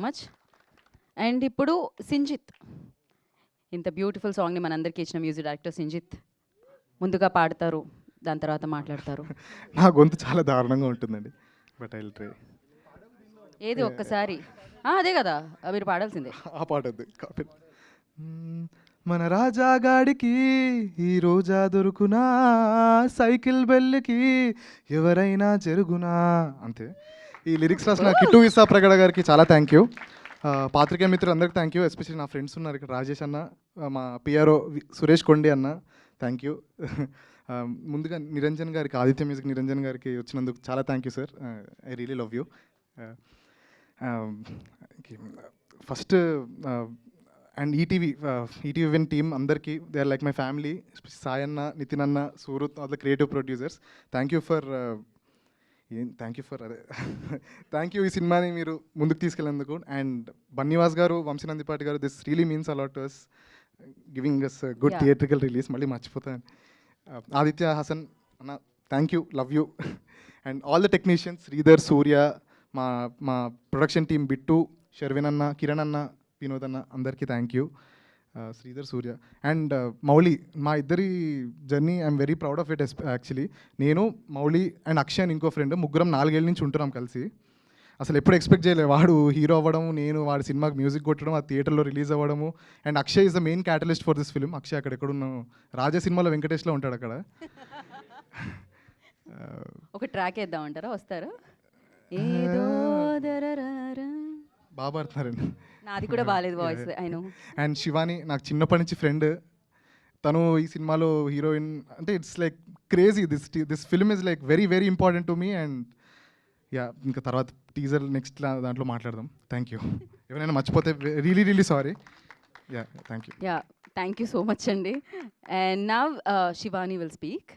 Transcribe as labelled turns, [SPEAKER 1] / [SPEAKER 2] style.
[SPEAKER 1] Much. And ఇప్పుడు సింజిత్, ఇంత beautiful సాంగ్ని మనందరికీ ఇచ్చిన మ్యూజిక్ డైరెక్టర్ సింజిత్ ముందుగా పాడతారు, దాని తర్వాత మాట్లాడతారు.
[SPEAKER 2] నా గొంతు చాలా దారుణంగా ఉంటుందండి, బట్ ఐ విల్ ట్రై.
[SPEAKER 1] ఏది ఒక్కసారి అదే కదా మీరు పాడాల్సిందే.
[SPEAKER 2] ఆ పాట వద్దు కాపీ. మన రాజాగాడికి ఈ రోజా దొరుకునా, సైకిల్ బెల్లికి ఎవరైనా జరుగునా, అంతే. ఈ లిరిక్స్ రాసిన కిట్టు విసా ప్రగడ గారికి చాలా థ్యాంక్ యూ. పాత్రికేయ మిత్రులు అందరికీ థ్యాంక్ యూ. ఎస్పెషల్లీ నా ఫ్రెండ్స్ ఉన్నారు ఇక్కడ, రాజేష్ అన్న, మా పిఆర్ఓ సురేష్ కొండి అన్న, థ్యాంక్ యూ. ముందుగా నిరంజన్ గారికి, ఆదిత్య మ్యూజిక్ నిరంజన్ గారికి వచ్చినందుకు చాలా thank you sir. I really love you. First and ETV win team అందరికీ, they are like my family. Sai అన్న, నితిన్ అన్న, Surat, all the creative producers, thank you for అదే థ్యాంక్ యూ ఈ సినిమాని మీరు ముందుకు తీసుకెళ్ళేందుకు. అండ్ బన్నీవాస్ గారు, వంశీనందిపాటి గారు, this really means a lot to us, giving us good theatrical release. మళ్ళీ మర్చిపోతాను. ఆదిత్య, హసన్ అన్న, thank you, love you. And all the technicians, Sridhar, Surya, మా ప్రొడక్షన్ టీమ్, బిట్టు, షర్విన్ అన్న, కిరణ్ అన్న, వినోద్ అన్న, అందరికీ thank you. Sridhar, Surya and Mouli, మా ఇద్దరి journey I'm very proud of it. Actually నేను, మౌలి అండ్ అక్షయ్ అని ఇంకో ఫ్రెండ్, ముగ్గురం 4 ఏళ్ళ నుంచి ఉంటున్నాం కలిసి. అసలు ఎప్పుడు ఎక్స్పెక్ట్ చేయలేదు వాడు హీరో అవ్వడం, నేను వాడి సినిమాకి మ్యూజిక్ కొట్టడం, ఆ థియేటర్లో రిలీజ్ అవ్వడము. And Akshay is the main catalyst for this film. Akshay అక్కడ ఎక్కడున్నావు, రాజా సినిమాలో వెంకటేష్లో ఉంటాడు అక్కడ.
[SPEAKER 1] ఒక ట్రాక్ వేద్దామంటారా, వస్తారా? ఏదో
[SPEAKER 2] బాగా పాడుతున్నారండి.
[SPEAKER 1] నాది కూడా బాగాలేదు voice, I know.
[SPEAKER 2] And Shivani నాకు చిన్నప్పటి నుంచి ఫ్రెండ్, తను ఈ సినిమాలో హీరోయిన్. అంటే it's like crazy, this film is like very very important to me. And yeah, ఇంకా తర్వాత టీజర్ నెక్స్ట్ దాంట్లో మాట్లాడదాం. Thank you. ఎవరైనా మర్చిపోతే really really sorry. Yeah, thank you.
[SPEAKER 1] Yeah, thank you so much అండి. And now Shivani will speak.